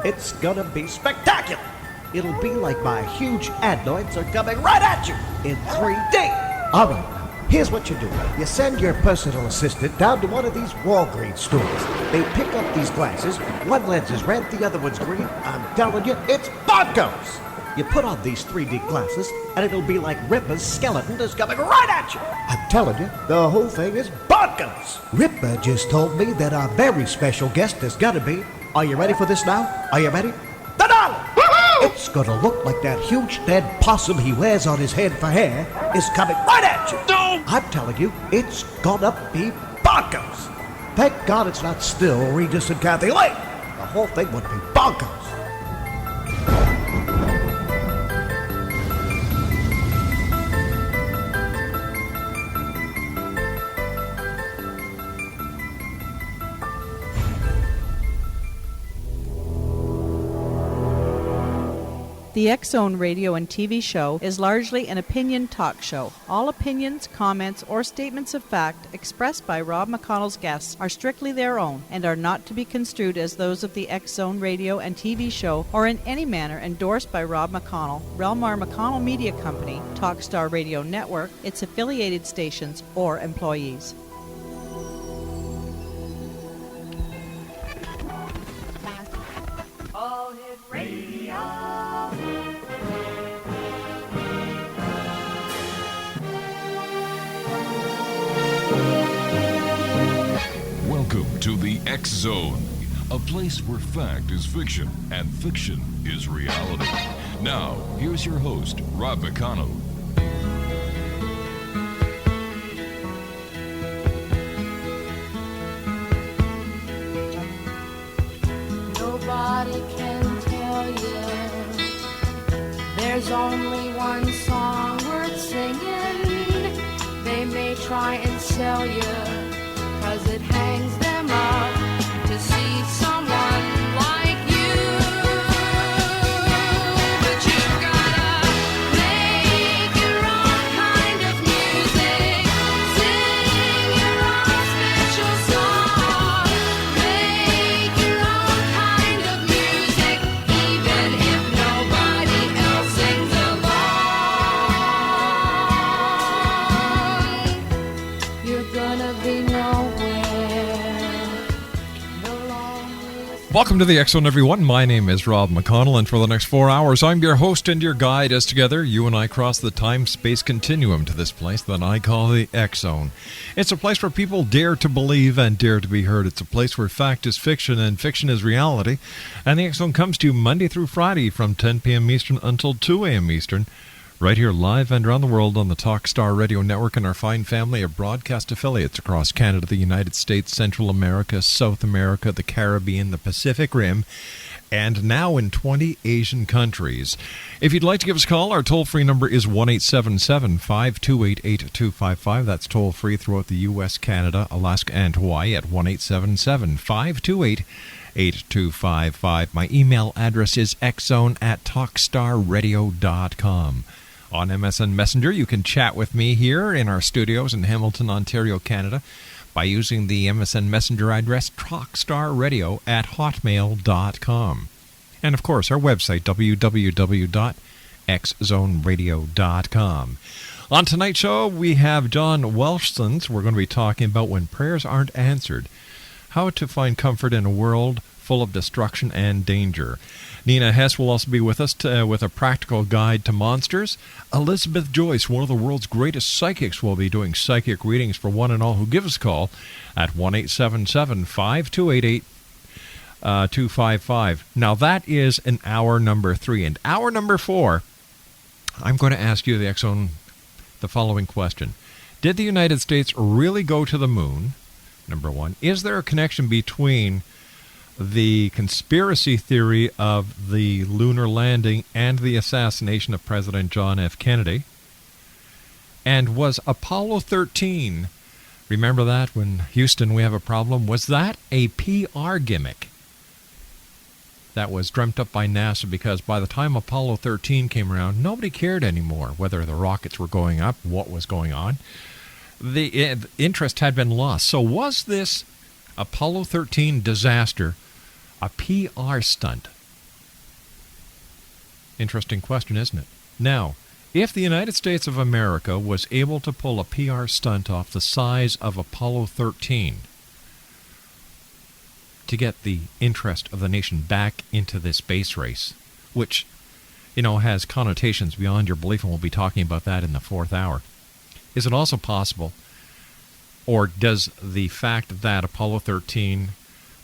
It's gonna be spectacular. It'll be like my huge adenoids are coming right at you in 3D. All right, now, here's what you do. You send your personal assistant down to one of these Walgreens stores. They pick up these glasses. One lens is red, the other one's green. I'm telling you, it's bonkers. You put on these 3D glasses, and it'll be like Ripper's skeleton is coming right at you. I'm telling you, the whole thing is bonkers. Ripper just told me that our very special guest is gonna be... Are you ready for this now? Are you ready? The dollar! It's gonna look like that huge dead possum he wears on his head for hair is coming right at you. No! I'm telling you, it's gonna be bonkers. Thank God it's not still Regis and Kathy Lee. The whole thing would be bonkers. The X-Zone radio and TV show is largely an opinion talk show. All opinions, comments, or statements of fact expressed by Rob McConnell's guests are strictly their own and are not to be construed as those of the X-Zone radio and TV show or in any manner endorsed by Rob McConnell, Relmar McConnell Media Company, Talkstar Radio Network, its affiliated stations, or employees. All Hit Radio. Welcome to the X-Zone, a place where fact is fiction and fiction is reality. Now, here's your host, Rob McConnell. Nobody can tell you there's only one song worth singing. They may try and sell you 'cause it hangs them up to see someone like you. But you've gotta make your own kind of music, sing your own special song, make your own kind of music, even if nobody else sings along. You're gonna be nowhere. Welcome to the X-Zone, everyone. My name is Rob McConnell, and for the next 4 hours, I'm your host and your guide as together, you and I cross the time-space continuum to this place that I call the X-Zone. It's a place where people dare to believe and dare to be heard. It's a place where fact is fiction and fiction is reality. And the X-Zone comes to you Monday through Friday from 10 p.m. Eastern until 2 a.m. Eastern, right here live and around the world on the Talkstar Radio Network and our fine family of broadcast affiliates across Canada, the United States, Central America, South America, the Caribbean, the Pacific Rim, and now in 20 Asian countries. If you'd like to give us a call, our toll-free number is 1-877-528-8255. That's toll-free throughout the U.S., Canada, Alaska, and Hawaii at 1-877-528-8255. My email address is xzone@talkstarradio.com. On MSN Messenger, you can chat with me here in our studios in Hamilton, Ontario, Canada, by using the MSN Messenger address talkstarradio@hotmail.com. And, of course, our website, www.xzoneradio.com. On tonight's show, we have John Welshons. We're going to be talking about when prayers aren't answered, how to find comfort in a world full of destruction and danger. Nina Hess will also be with us with a practical guide to monsters. Elizabeth Joyce, one of the world's greatest psychics, will be doing psychic readings for one and all who give us a call at 1-877-528-8255. Now, that is an hour number 3. And hour number 4, I'm going to ask you, the X-Zone, the following question. Did the United States really go to the moon? Number 1. Is there a connection between the conspiracy theory of the lunar landing and the assassination of President John F. Kennedy? And was Apollo 13, remember that when Houston we have a problem, was that a PR gimmick that was dreamt up by NASA? Because by the time Apollo 13 came around, nobody cared anymore whether the rockets were going up, what was going on. The interest had been lost. So was this Apollo 13 disaster a PR stunt Interesting question, isn't it? Now, if the United States of America was able to pull a PR stunt off the size of Apollo 13 to get the interest of the nation back into this space race, which, has connotations beyond your belief, and we'll be talking about that in the fourth hour, is it also possible, or does the fact that Apollo 13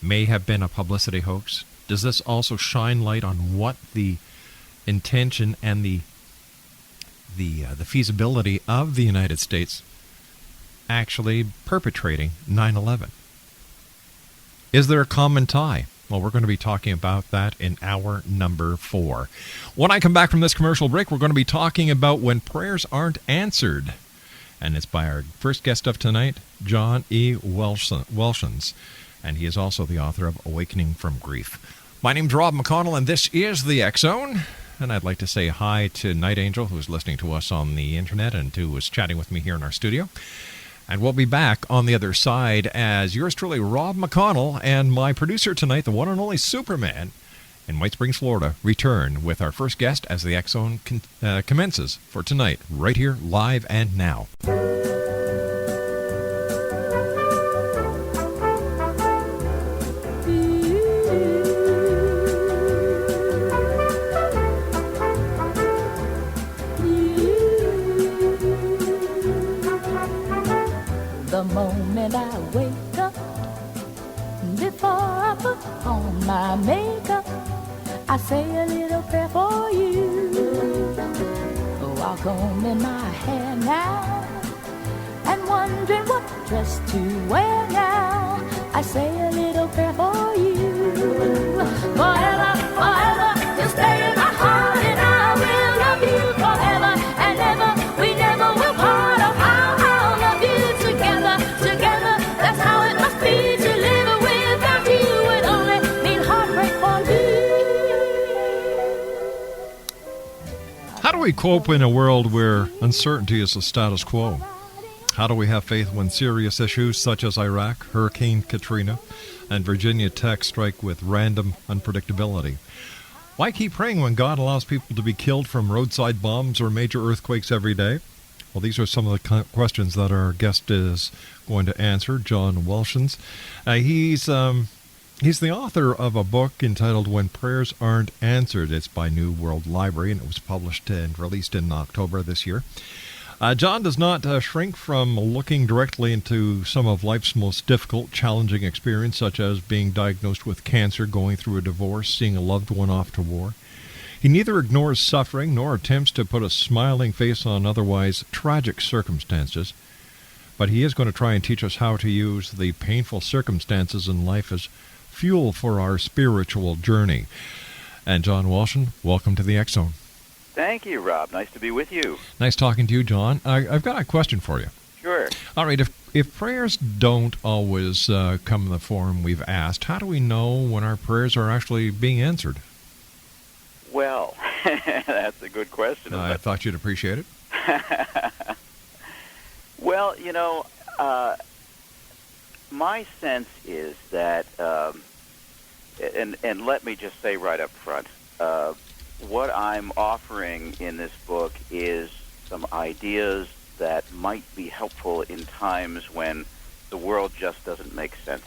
may have been a publicity hoax, does this also shine light on what the intention and the feasibility of the United States actually perpetrating 9/11? Is there a common tie? Well, we're going to be talking about that in hour number 4. When I come back from this commercial break, we're going to be talking about when prayers aren't answered. And it's by our first guest of tonight, John E. Welshons. And he is also the author of Awakening from Grief. My name's Rob McConnell, and this is the X-Zone. And I'd like to say hi to Night Angel, who's listening to us on the internet and who was chatting with me here in our studio. And we'll be back on the other side as yours truly, Rob McConnell, and my producer tonight, the one and only Superman, in White Springs, Florida, return with our first guest as the X-Zone commences for tonight, right here, live and now. The moment I wake up, before I put on my makeup, I say a little prayer for you. While combing my hair now, and wondering what dress to wear now, I say a little prayer for you. Forever, forever, you'll stay in my heart, and I will love you forever and ever. We never will part. I'll love you together, together. That's how it must be to live without you. Would only mean heartbreak for me. How do we cope in a world where uncertainty is the status quo? How do we have faith when serious issues such as Iraq, Hurricane Katrina, and Virginia Tech strike with random unpredictability? Why keep praying when God allows people to be killed from roadside bombs or major earthquakes every day? Well, these are some of the questions that our guest is going to answer, John Welshons. He's the author of a book entitled When Prayers Aren't Answered. It's by New World Library, and it was published and released in October this year. John does not shrink from looking directly into some of life's most difficult, challenging experience, such as being diagnosed with cancer, going through a divorce, seeing a loved one off to war. He neither ignores suffering nor attempts to put a smiling face on otherwise tragic circumstances, but he is going to try and teach us how to use the painful circumstances in life as fuel for our spiritual journey. And John Welshon, welcome to the X-Zone. Thank you, Rob. Nice to be with you. Nice talking to you, John. I've got a question for you. Sure. All right, if prayers don't always come in the form we've asked, how do we know when our prayers are actually being answered? Well, that's a good question. I thought you'd appreciate it. Well, my sense is that, and let me just say right up front, what I'm offering in this book is some ideas that might be helpful in times when the world just doesn't make sense.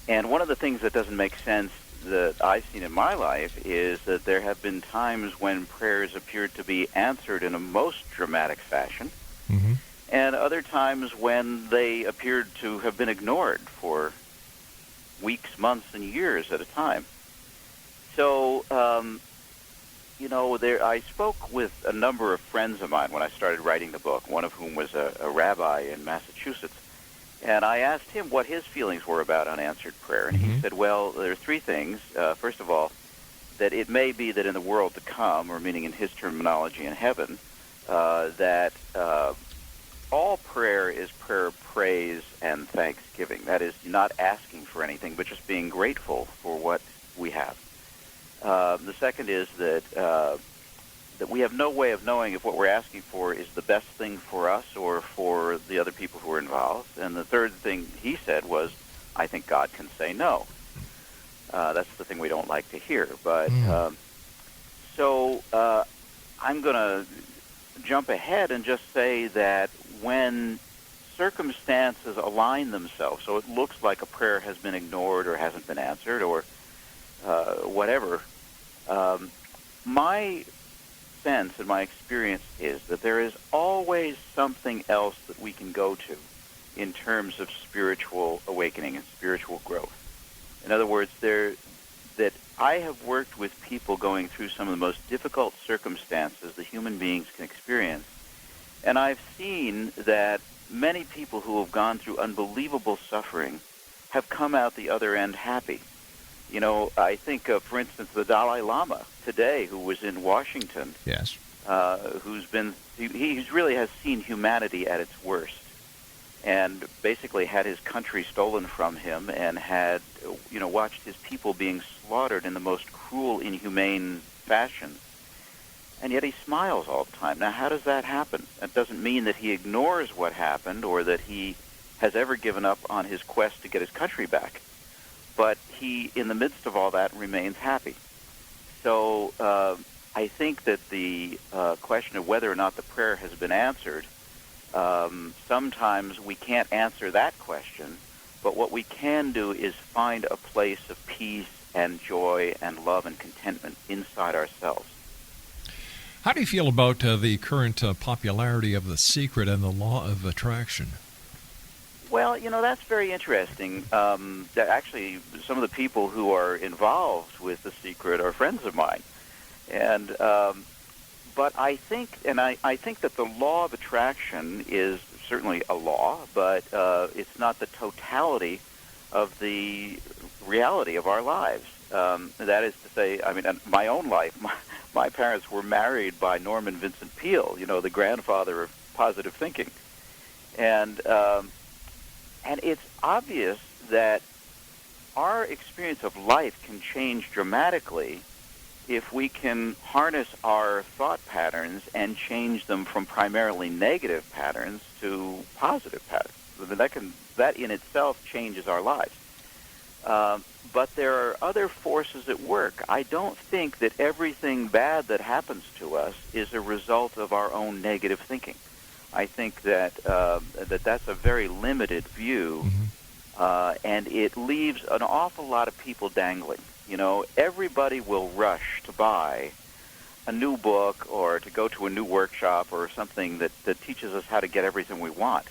And one of the things that doesn't make sense that I've seen in my life is that there have been times when prayers appeared to be answered in a most dramatic fashion, Mm-hmm. and other times when they appeared to have been ignored for weeks, months, and years at a time. So, I spoke with a number of friends of mine when I started writing the book, one of whom was a rabbi in Massachusetts. And I asked him what his feelings were about unanswered prayer. And he said, well, there are three things. First of all, that it may be that in the world to come, or meaning in his terminology in heaven, that all prayer is prayer of praise and thanksgiving. That is, not asking for anything, but just being grateful for what we have. The second is that we have no way of knowing if what we're asking for is the best thing for us or for the other people who are involved. And the third thing he said was, I think God can say no. That's the thing we don't like to hear. But So I'm going to jump ahead and just say that when circumstances align themselves, so it looks like a prayer has been ignored or hasn't been answered or whatever, my sense and my experience is that there is always something else that we can go to in terms of spiritual awakening and spiritual growth. In other words, that I have worked with people going through some of the most difficult circumstances that human beings can experience, and I've seen that many people who have gone through unbelievable suffering have come out the other end happy. You know, I think of, for instance, the Dalai Lama today, who was in Washington. Yes. He really has seen humanity at its worst, and basically had his country stolen from him, and had, watched his people being slaughtered in the most cruel, inhumane fashion. And yet he smiles all the time. Now, how does that happen? That doesn't mean that he ignores what happened or that he has ever given up on his quest to get his country back. But he, in the midst of all that, remains happy. So I think that the question of whether or not the prayer has been answered, sometimes we can't answer that question, but what we can do is find a place of peace and joy and love and contentment inside ourselves. How do you feel about the current popularity of The Secret and the law of attraction? Well, that's very interesting. Actually, some of the people who are involved with The Secret are friends of mine. And but I think that the law of attraction is certainly a law, but it's not the totality of the reality of our lives. That is to say, in my own life, my parents were married by Norman Vincent Peale, the grandfather of positive thinking. And it's obvious that our experience of life can change dramatically if we can harness our thought patterns and change them from primarily negative patterns to positive patterns. That in itself changes our lives. But there are other forces at work. I don't think that everything bad that happens to us is a result of our own negative thinking. I think that that's a very limited view, and it leaves an awful lot of people dangling. Everybody will rush to buy a new book or to go to a new workshop or something that teaches us how to get everything we want,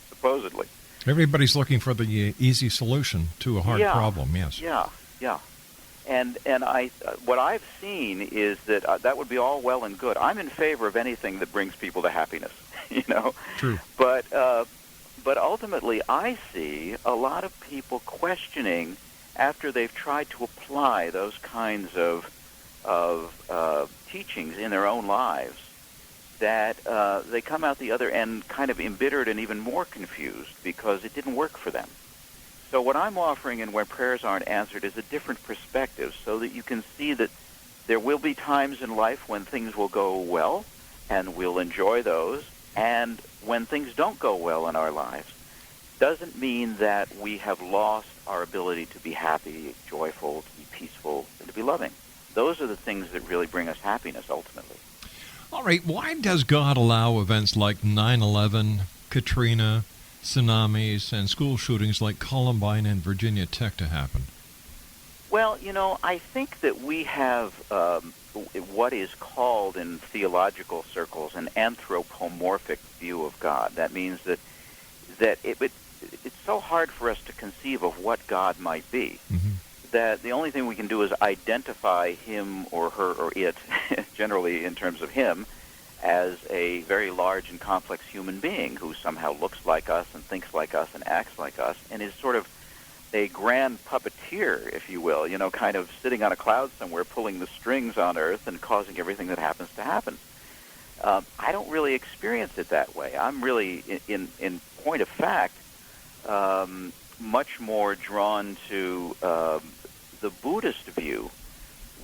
supposedly. Everybody's looking for the easy solution to a hard problem, yes. Yeah. And what I've seen is that that would be all well and good. I'm in favor of anything that brings people to happiness, True. But ultimately, I see a lot of people questioning after they've tried to apply those kinds of teachings in their own lives, that they come out the other end kind of embittered and even more confused because it didn't work for them. So what I'm offering in Where Prayers Aren't Answered is a different perspective so that you can see that there will be times in life when things will go well, and we'll enjoy those, and when things don't go well in our lives, doesn't mean that we have lost our ability to be happy, joyful, to be peaceful, and to be loving. Those are the things that really bring us happiness ultimately. All right, why does God allow events like 9/11, Katrina, tsunamis, and school shootings like Columbine and Virginia Tech to happen? Well, I think that we have what is called in theological circles an anthropomorphic view of God. That means that it's so hard for us to conceive of what God might be, that the only thing we can do is identify him or her or it, generally in terms of him, as a very large and complex human being who somehow looks like us and thinks like us and acts like us and is sort of a grand puppeteer, if you will, kind of sitting on a cloud somewhere pulling the strings on Earth and causing everything that happens to happen. I don't really experience it that way. I'm really, in point of fact, much more drawn to the Buddhist view,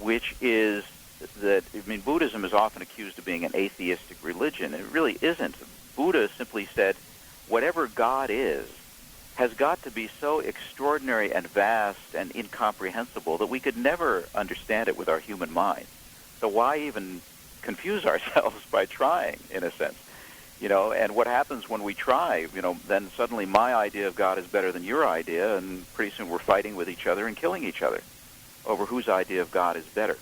which is that, Buddhism is often accused of being an atheistic religion. It really isn't. Buddha simply said, whatever God is, has got to be so extraordinary and vast and incomprehensible that we could never understand it with our human mind. So why even confuse ourselves by trying, in a sense? And what happens when we try, then suddenly my idea of God is better than your idea, and pretty soon we're fighting with each other and killing each other over whose idea of God is better.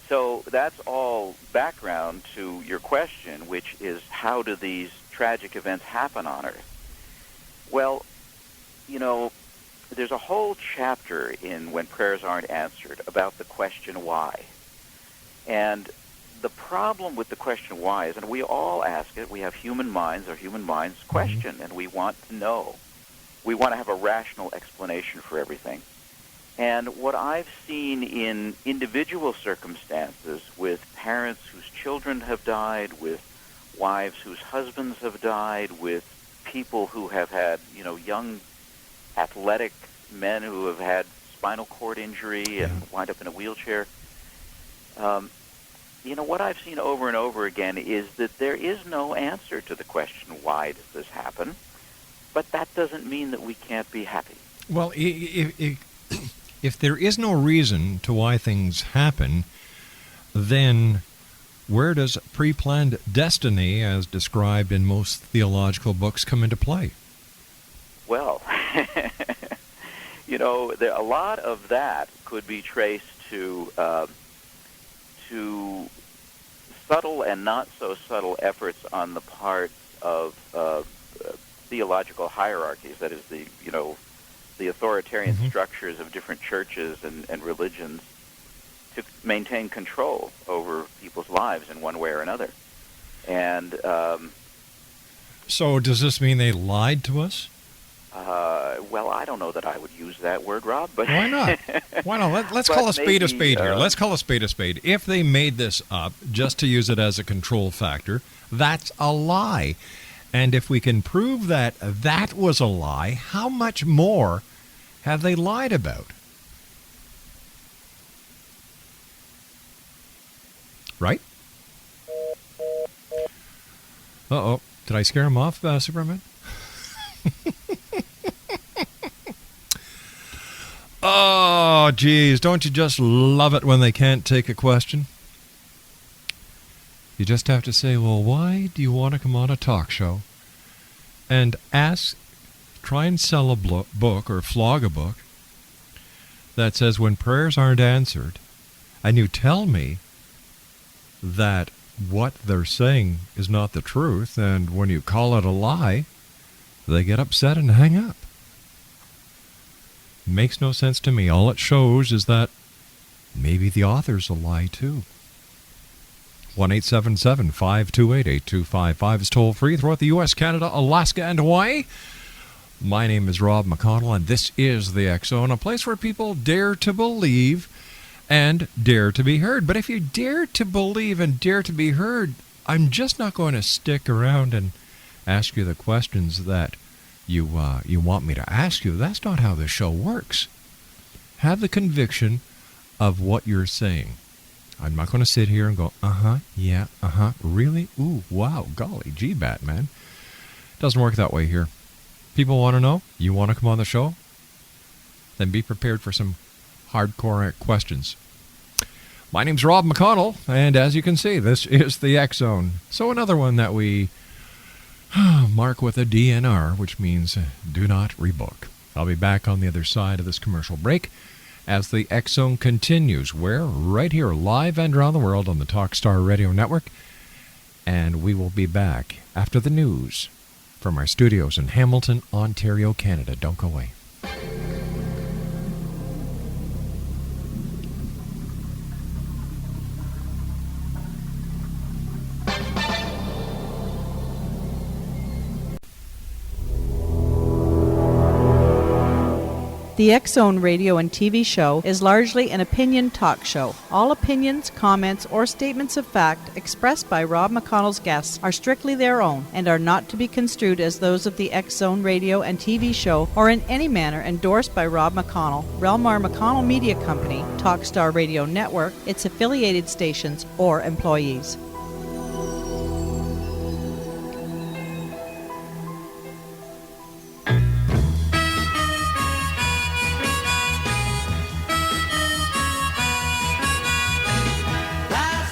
So that's all background to your question, which is how do these tragic events happen on Earth? Well, there's a whole chapter in When Prayers Aren't Answered about the question why. And the problem with the question why is, and we all ask it, we have human minds, our human minds question, and we want to know. We want to have a rational explanation for everything. And what I've seen in individual circumstances with parents whose children have died, with wives whose husbands have died, with people who have had, young athletic men who have had spinal cord injury and wind up in a wheelchair, what I've seen over and over again is that there is no answer to the question, why does this happen? But that doesn't mean that we can't be happy. Well, if there is no reason to why things happen, then where does pre-planned destiny, as described in most theological books, come into play? Well, a lot of that could be traced to subtle and not so subtle efforts on the part of theological hierarchies. That is, the authoritarian structures of different churches and religions to maintain control over people's lives in one way or another. And so does this mean they lied to us? well, I don't know that I would use that word, Rob, but why not? Why not? Let's call a spade here. Let's call a spade a spade. If they made this up just to use it as a control factor, that's a lie. And if we can prove that that was a lie, how much more have they lied about? Right? Uh-oh. Did I scare him off, Superman? Oh, geez. Don't you just love it when they can't take a question? You just have to say, well, why do you want to come on a talk show? And try and sell a book or flog a book that says when prayers aren't answered, and you tell me that what they're saying is not the truth, and when you call it a lie, they get upset and hang up. Makes no sense to me. All it shows is that maybe the author's a lie too. 1-877-528-8255 is toll free throughout the U.S., Canada, Alaska, and Hawaii. My name is Rob McConnell, and this is the X Zone, a place where people dare to believe and dare to be heard. But if you dare to believe and dare to be heard, I'm just not going to stick around and ask you the questions that you want me to ask you. That's not how this show works. Have the conviction of what you're saying. I'm not going to sit here and go, yeah, really? Ooh, wow, golly, gee, Batman. Doesn't work that way here. People want to know? You want to come on the show? Then be prepared for some hardcore questions. My name's Rob McConnell, and as you can see, this is the X Zone. So another one that we mark with a DNR, which means do not rebook. I'll be back on the other side of this commercial break as the X Zone continues. We're right here live and around the world on the Talkstar Radio Network, and we will be back after the news from our studios in Hamilton, Ontario, Canada. Don't go away. The X Zone radio and TV show is largely an opinion talk show. All opinions, comments, or statements of fact expressed by Rob McConnell's guests are strictly their own and are not to be construed as those of the X Zone radio and TV show or in any manner endorsed by Rob McConnell, Relmar McConnell Media Company, Talkstar Radio Network, its affiliated stations, or employees. Last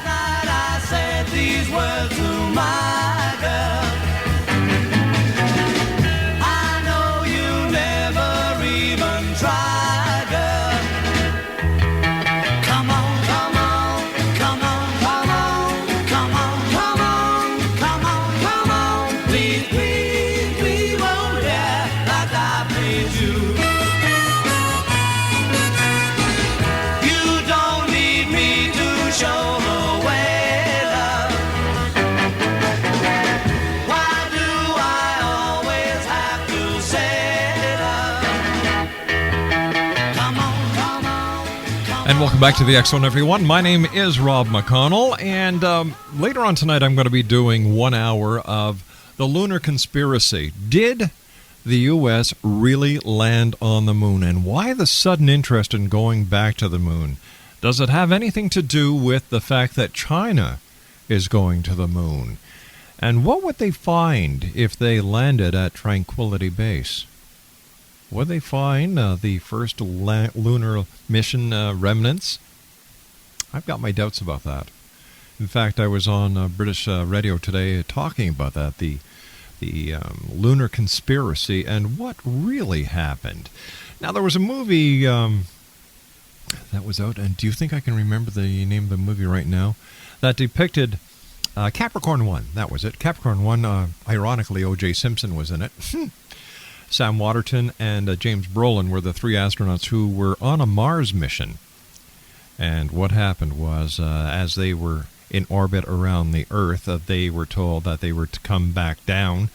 And welcome back to the X Zone, everyone. My name is Rob McConnell, and later on tonight I'm going to be doing 1 hour of the lunar conspiracy. Did the U.S. really land on the moon, and why the sudden interest in going back to the moon? Does it have anything to do with the fact that China is going to the moon? And what would they find if they landed at Tranquility Base? Would they find the first lunar mission remnants? I've got my doubts about that. In fact, I was on British radio today talking about that, the lunar conspiracy and what really happened. Now, there was a movie that was out, and do you think I can remember the name of the movie right now? That depicted Capricorn 1. That was it. Capricorn 1, ironically, O.J. Simpson was in it. Sam Waterton and James Brolin were the three astronauts who were on a Mars mission. And what happened was, as they were in orbit around the Earth, they were told that they were to come back down.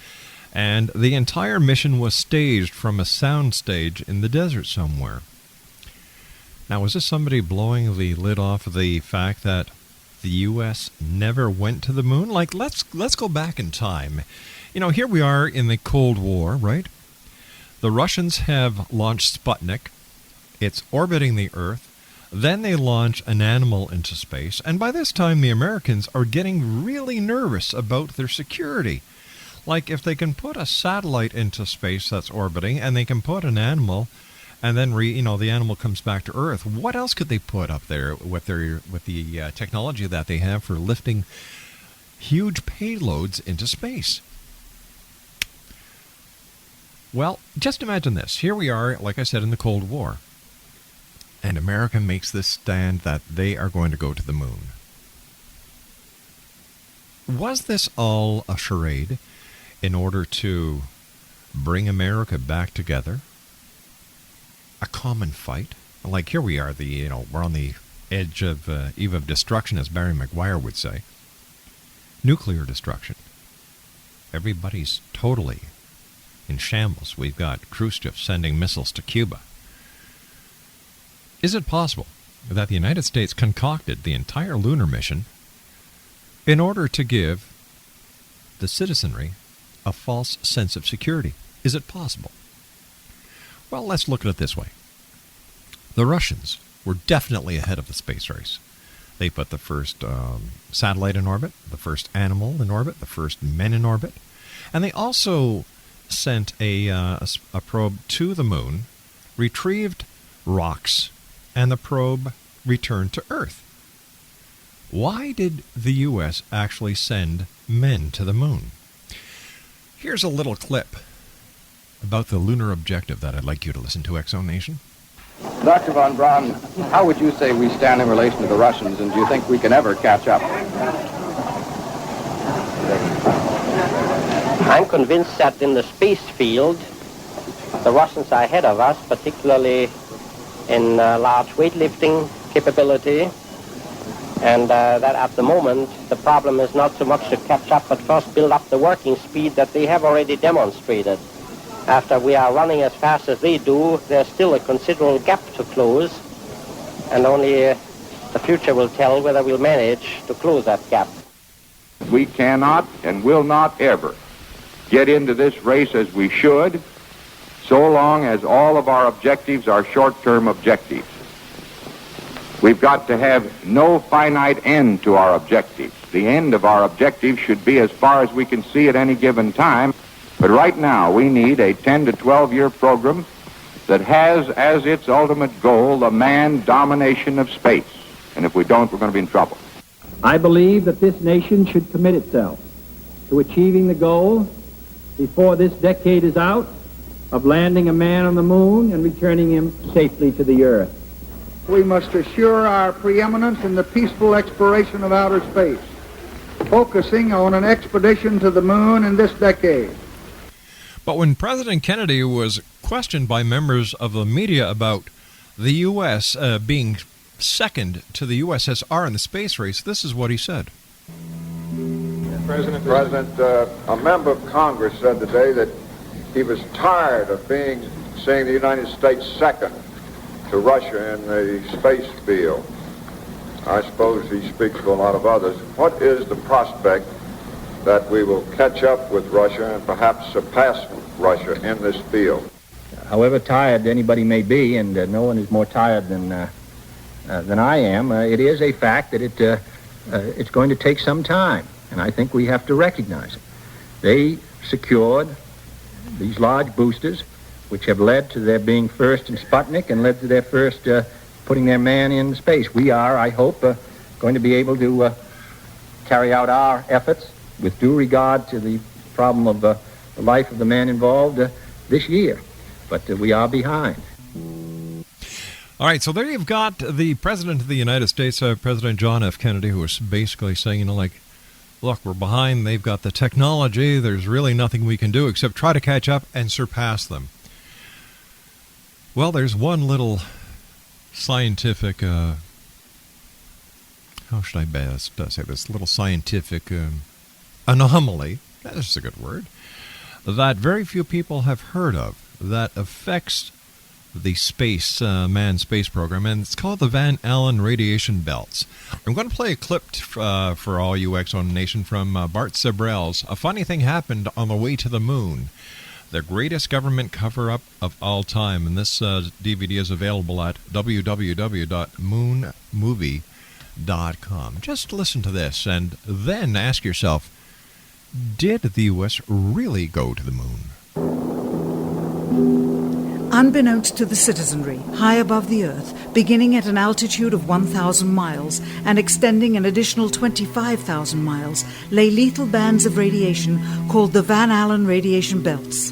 And the entire mission was staged from a sound stage in the desert somewhere. Now, was this somebody blowing the lid off of the fact that the U.S. never went to the moon? Like, let's go back in time. You know, here we are in the Cold War, right? The Russians have launched Sputnik. It's orbiting the Earth. Then they launch an animal into space. And by this time, the Americans are getting really nervous about their security. Like, if they can put a satellite into space that's orbiting, and they can put an animal, and then the animal comes back to Earth, what else could they put up there with the technology that they have for lifting huge payloads into space? Well, just imagine this. Here we are, like I said, in the Cold War. And America makes this stand that they are going to go to the moon. Was this all a charade in order to bring America back together? A common fight? Like, here we are, we're on the edge of eve of destruction, as Barry Maguire would say. Nuclear destruction. Everybody's totally in shambles. We've got Khrushchev sending missiles to Cuba. Is it possible that the United States concocted the entire lunar mission in order to give the citizenry a false sense of security? Is it possible? Well, let's look at it this way. The Russians were definitely ahead of the space race. They put the first satellite in orbit, the first animal in orbit, the first men in orbit, and they also sent a probe to the moon, retrieved rocks, and the probe returned to Earth. Why did the U.S. actually send men to the moon? Here's a little clip about the lunar objective that I'd like you to listen to, X-Zone Nation. Dr. von Braun, how would you say we stand in relation to the Russians, and do you think we can ever catch up? I'm convinced that in the space field, the Russians are ahead of us, particularly in large weightlifting capability, and that at the moment the problem is not so much to catch up, but first build up the working speed that they have already demonstrated. After we are running as fast as they do, there's still a considerable gap to close, and only the future will tell whether we'll manage to close that gap. We cannot and will not ever get into this race as we should, so long as all of our objectives are short-term objectives. We've got to have no finite end to our objectives. The end of our objectives should be as far as we can see at any given time. But right now, we need a 10 to 12-year program that has as its ultimate goal the manned domination of space. And if we don't, we're going to be in trouble. I believe that this nation should commit itself to achieving the goal before this decade is out of landing a man on the moon and returning him safely to the Earth. We must assure our preeminence in the peaceful exploration of outer space, focusing on an expedition to the moon in this decade. But when President Kennedy was questioned by members of the media about the U.S. Being second to the USSR in the space race, this is what he said. President, a member of Congress said today that he was tired of seeing the United States second to Russia in the space field. I suppose he speaks for a lot of others. What is the prospect that we will catch up with Russia and perhaps surpass Russia in this field? However tired anybody may be, and no one is more tired than I am, it is a fact that it's going to take some time, and I think we have to recognize it. They secured these large boosters, which have led to their being first in Sputnik and led to their first putting their man in space. We are, I hope, going to be able to carry out our efforts with due regard to the problem of the life of the man involved this year. But we are behind. All right, so there you've got the President of the United States, President John F. Kennedy, who was basically saying, look, we're behind. They've got the technology. There's really nothing we can do except try to catch up and surpass them. Well, there's one little scientific, how should I best say this, little scientific anomaly, that's a good word, that very few people have heard of that affects the manned space program, and it's called the Van Allen radiation belts. I'm going to play a clip for all you X-Zone Nation from Bart Sibrel's A Funny Thing Happened on the Way to the Moon, the greatest government cover-up of all time. And this DVD is available at www.moonmovie.com. Just listen to this and then ask yourself, did the U.S. really go to the moon? Unbeknownst to the citizenry, high above the Earth, beginning at an altitude of 1,000 miles and extending an additional 25,000 miles, lay lethal bands of radiation called the Van Allen radiation belts.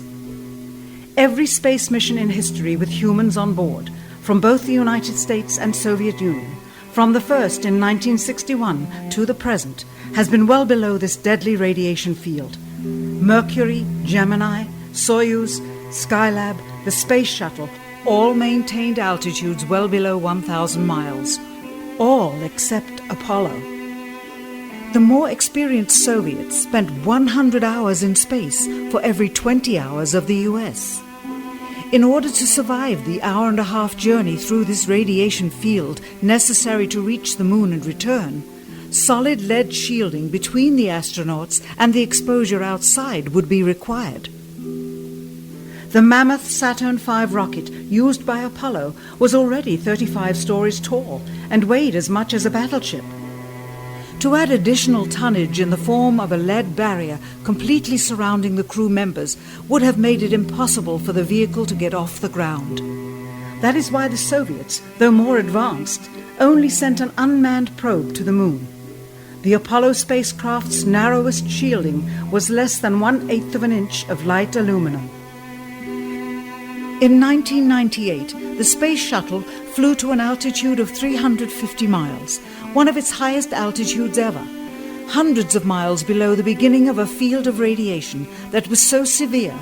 Every space mission in history with humans on board, from both the United States and Soviet Union, from the first in 1961 to the present, has been well below this deadly radiation field. Mercury, Gemini, Soyuz, Skylab, the Space Shuttle, all maintained altitudes well below 1,000 miles. All except Apollo. The more experienced Soviets spent 100 hours in space for every 20 hours of the US. In order to survive the hour-and-a-half journey through this radiation field necessary to reach the moon and return, solid lead shielding between the astronauts and the exposure outside would be required. The mammoth Saturn V rocket used by Apollo was already 35 stories tall and weighed as much as a battleship. To add additional tonnage in the form of a lead barrier completely surrounding the crew members would have made it impossible for the vehicle to get off the ground. That is why the Soviets, though more advanced, only sent an unmanned probe to the moon. The Apollo spacecraft's narrowest shielding was less than 1/8 of an inch of light aluminum. In 1998, the Space Shuttle flew to an altitude of 350 miles, one of its highest altitudes ever, hundreds of miles below the beginning of a field of radiation that was so severe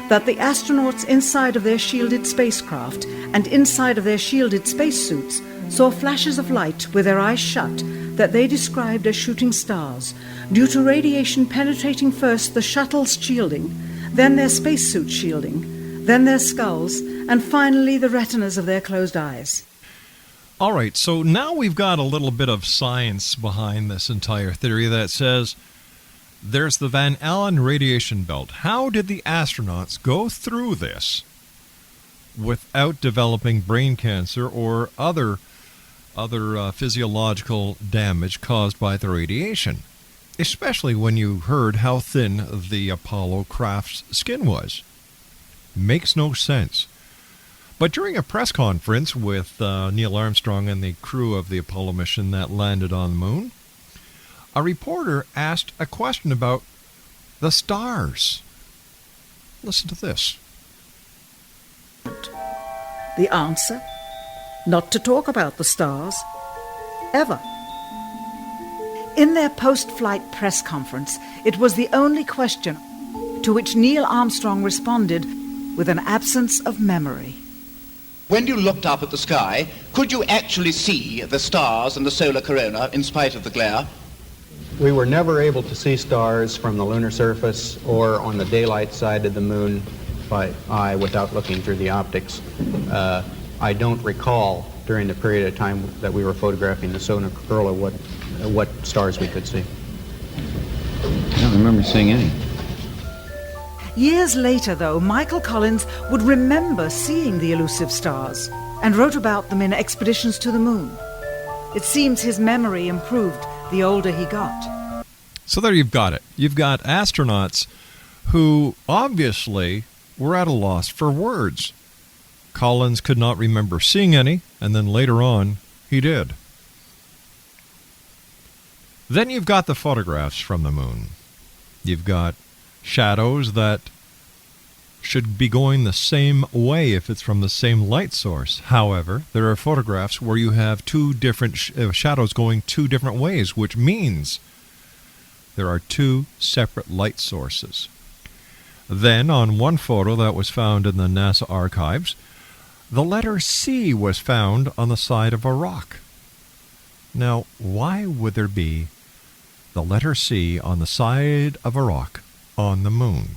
that the astronauts inside of their shielded spacecraft and inside of their shielded spacesuits saw flashes of light with their eyes shut that they described as shooting stars, due to radiation penetrating first the shuttle's shielding, then their spacesuit shielding, then their skulls, and finally the retinas of their closed eyes. All right, so now we've got a little bit of science behind this entire theory that says there's the Van Allen radiation belt. How did the astronauts go through this without developing brain cancer or other physiological damage caused by the radiation? Especially when you heard how thin the Apollo craft's skin was. Makes no sense. But during a press conference with Neil Armstrong and the crew of the Apollo mission that landed on the moon, a reporter asked a question about the stars. Listen to this. The answer? Not to talk about the stars. Ever. In their post-flight press conference, it was the only question to which Neil Armstrong responded with an absence of memory. When you looked up at the sky, could you actually see the stars and the solar corona in spite of the glare? We were never able to see stars from the lunar surface or on the daylight side of the moon by eye without looking through the optics. I don't recall during the period of time that we were photographing the solar corona what stars we could see. I don't remember seeing any. Years later, though, Michael Collins would remember seeing the elusive stars and wrote about them in Expeditions to the Moon. It seems his memory improved the older he got. So there you've got it. You've got astronauts who obviously were at a loss for words. Collins could not remember seeing any, and then later on, he did. Then you've got the photographs from the moon. You've got shadows that should be going the same way if it's from the same light source. However, there are photographs where you have two different shadows going two different ways, which means there are two separate light sources. Then, on one photo that was found in the NASA archives, the letter C was found on the side of a rock. Now, why would there be the letter C on the side of a rock on the moon?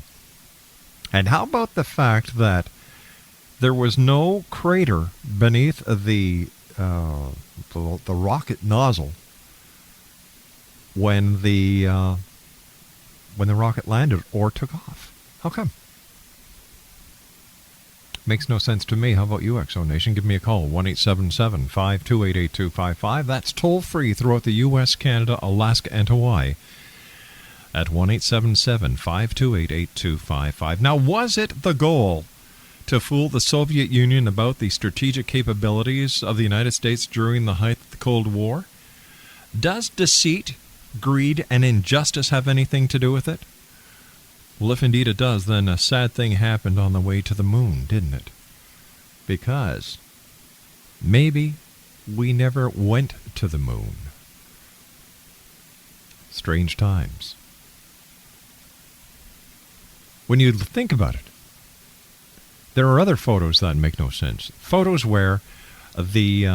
And how about the fact that there was no crater beneath the rocket nozzle when the rocket landed or took off? How come? Makes no sense to me. How about you, X-Zone Nation? Give me a call, 1-877-528-8255. That's toll-free throughout the U.S., Canada, Alaska, and Hawaii at 1-877-528-8255. Now, was it the goal to fool the Soviet Union about the strategic capabilities of the United States during the height of the Cold War? Does deceit, greed, and injustice have anything to do with it? Well, if indeed it does, then a sad thing happened on the way to the moon, didn't it? Because maybe we never went to the moon. Strange times. When you think about it, there are other photos that make no sense. Photos where the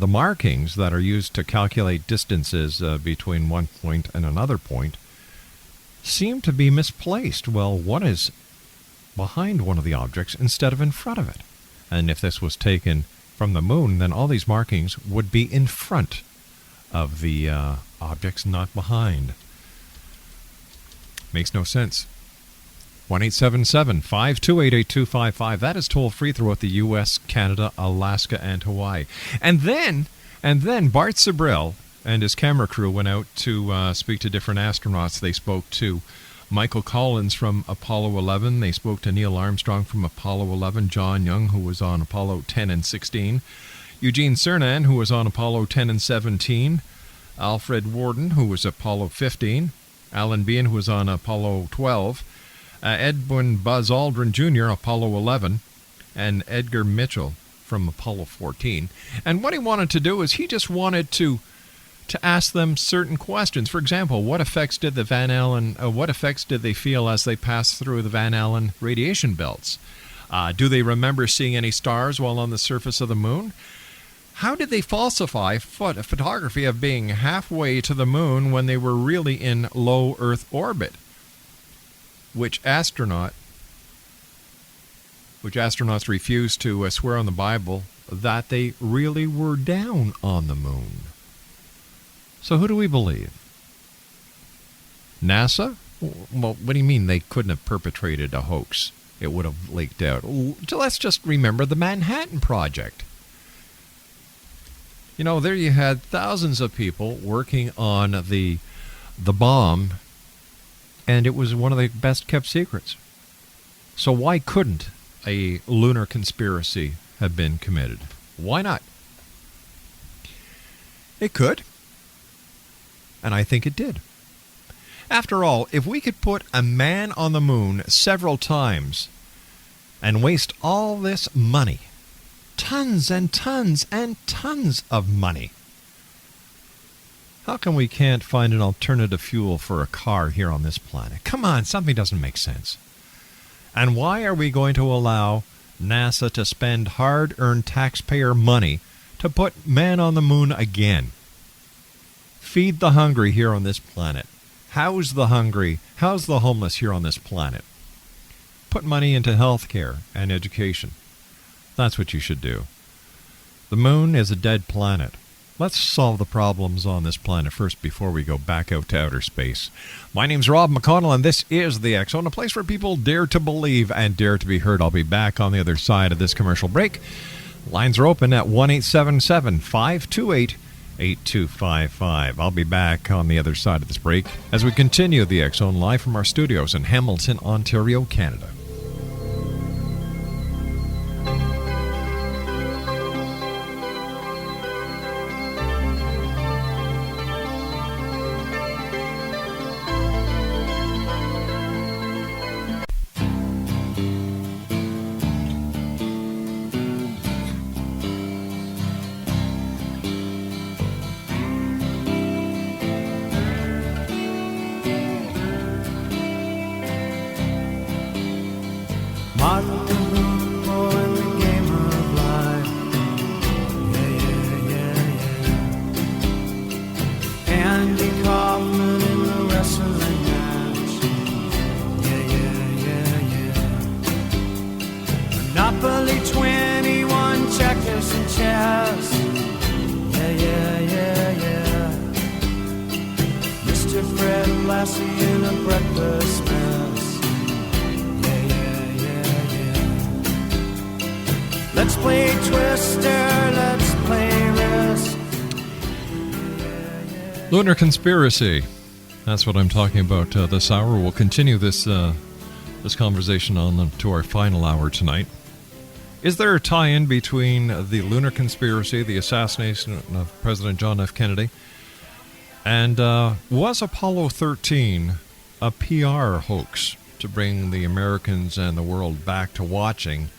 markings that are used to calculate distances between one point and another point seem to be misplaced. Well, one is behind one of the objects instead of in front of it. And if this was taken from the moon, then all these markings would be in front of the objects, not behind. Makes no sense. 1-877-528-8255. That is toll-free throughout the U.S., Canada, Alaska, and Hawaii. And then Bart Sibrel and his camera crew went out to speak to different astronauts. They spoke to Michael Collins from Apollo 11. They spoke to Neil Armstrong from Apollo 11. John Young, who was on Apollo 10 and 16. Eugene Cernan, who was on Apollo 10 and 17. Alfred Worden, who was Apollo 15. Alan Bean, who was on Apollo 12. Edwin Buzz Aldrin Jr., Apollo 11. And Edgar Mitchell from Apollo 14. And what he wanted to do is he just wanted to ask them certain questions. For example, what effects did they feel as they passed through the Van Allen radiation belts? Do they remember seeing any stars while on the surface of the moon? How did they falsify photography of being halfway to the moon when they were really in low Earth orbit? Which astronauts refused to swear on the Bible that they really were down on the moon. So who do we believe? NASA? Well, what do you mean they couldn't have perpetrated a hoax? It would have leaked out. Let's just remember the Manhattan Project. You know, there you had thousands of people working on the bomb, and it was one of the best kept secrets. So why couldn't a lunar conspiracy have been committed? Why not? It could. And I think it did. After all, if we could put a man on the moon several times and waste all this money, tons and tons and tons of money, how come we can't find an alternative fuel for a car here on this planet? Come on, something doesn't make sense. And why are we going to allow NASA to spend hard-earned taxpayer money to put man on the moon again? Feed the hungry here on this planet. House the hungry. House the homeless here on this planet. Put money into health care and education. That's what you should do. The moon is a dead planet. Let's solve the problems on this planet first before we go back out to outer space. My name's Rob McConnell, and this is the X Zone, a place where people dare to believe and dare to be heard. I'll be back on the other side of this commercial break. Lines are open at 1-877-528-8255. I'll be back on the other side of this break as we continue the X Zone live from our studios in Hamilton, Ontario, Canada. Lunar conspiracy. That's what I'm talking about this hour. We'll continue this this conversation on to our final hour tonight. Is there a tie-in between the lunar conspiracy, the assassination of President John F. Kennedy, and was Apollo 13 a PR hoax to bring the Americans and the world back to watching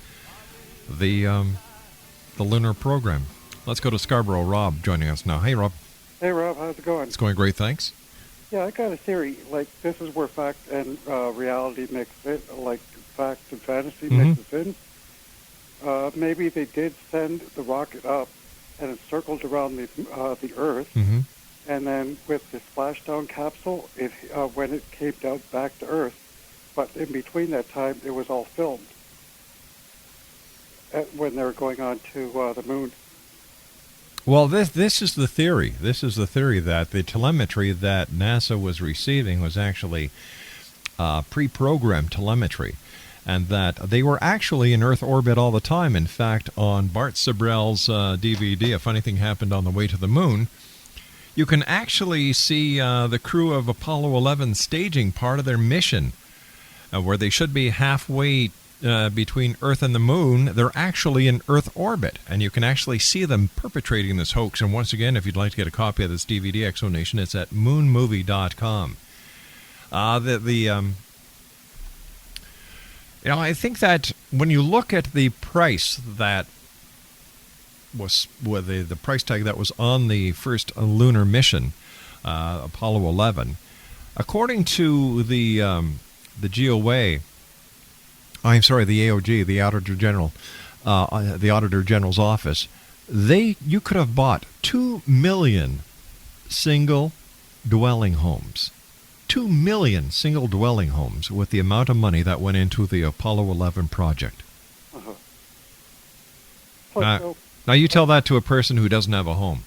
the lunar program? Let's go to Scarborough. Rob joining us now. Hey, Rob. Hey, Rob, how's it going? It's going great, thanks. Yeah, I got a theory. Like, this is where fact and reality mix in, like fact and fantasy mixes in. Maybe they did send the rocket up, and it circled around the Earth, and then with the splashdown capsule, it when it came down back to Earth, but in between that time, it was all filmed when they were going on to the moon. Well, this is the theory. This is the theory that the telemetry that NASA was receiving was actually pre-programmed telemetry, and that they were actually in Earth orbit all the time. In fact, on Bart Sibrel's DVD, A Funny Thing Happened on the Way to the Moon, you can actually see the crew of Apollo 11 staging part of their mission, where they should be halfway between Earth and the Moon. They're actually in Earth orbit, and you can actually see them perpetrating this hoax. And once again, if you'd like to get a copy of this DVD, Exonation, it's at moonmovie.com. I think that when you look at the price that was the price tag that was on the first lunar mission, Apollo 11, according to the GOA. I'm sorry, the AOG, the Auditor General, the Auditor General's office. You could have bought 2 million single dwelling homes. 2 million single dwelling homes with the amount of money that went into the Apollo 11 project. Now you tell that to a person who doesn't have a home.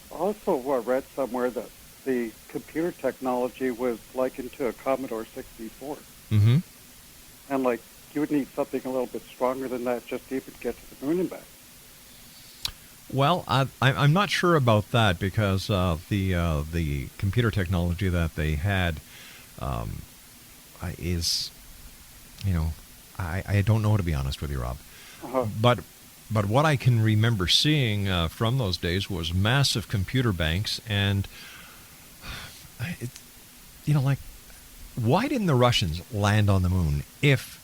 Also, read somewhere that the computer technology was likened to a Commodore 64. Mm-hmm. And, like, you would need something a little bit stronger than that just to even get to the moon and back. Well, I'm not sure about that, because the computer technology that they had is, I don't know, to be honest with you, Rob. But what I can remember seeing from those days was massive computer banks, and why didn't the Russians land on the moon if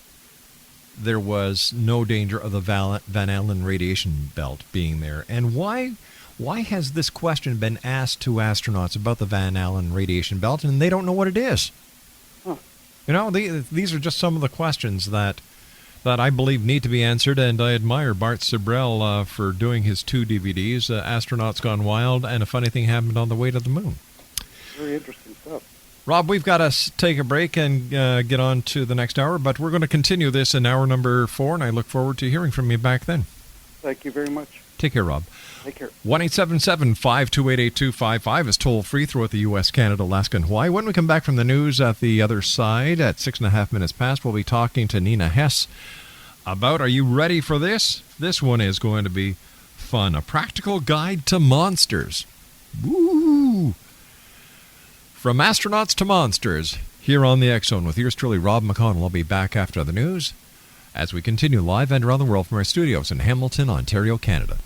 there was no danger of the Van Allen radiation belt being there? And why has this question been asked to astronauts about the Van Allen radiation belt, and they don't know what it is? These are just some of the questions that I believe need to be answered, and I admire Bart Sibrel for doing his 2 DVDs, Astronauts Gone Wild and A Funny Thing Happened on the Way to the Moon. Very interesting stuff. Rob, we've got to take a break and get on to the next hour, but we're going to continue this in hour number 4, and I look forward to hearing from you back then. Thank you very much. Take care, Rob. Take care. 1-877-528-8255 is toll-free throughout the U.S., Canada, Alaska, and Hawaii. When we come back from the news at the other side at 6.5 minutes past, we'll be talking to Nina Hess about, are you ready for this? This one is going to be fun. A practical guide to monsters. Woo! From astronauts to monsters, here on the X-Zone with yours truly, Rob McConnell. I'll be back after the news as we continue live and around the world from our studios in Hamilton, Ontario, Canada.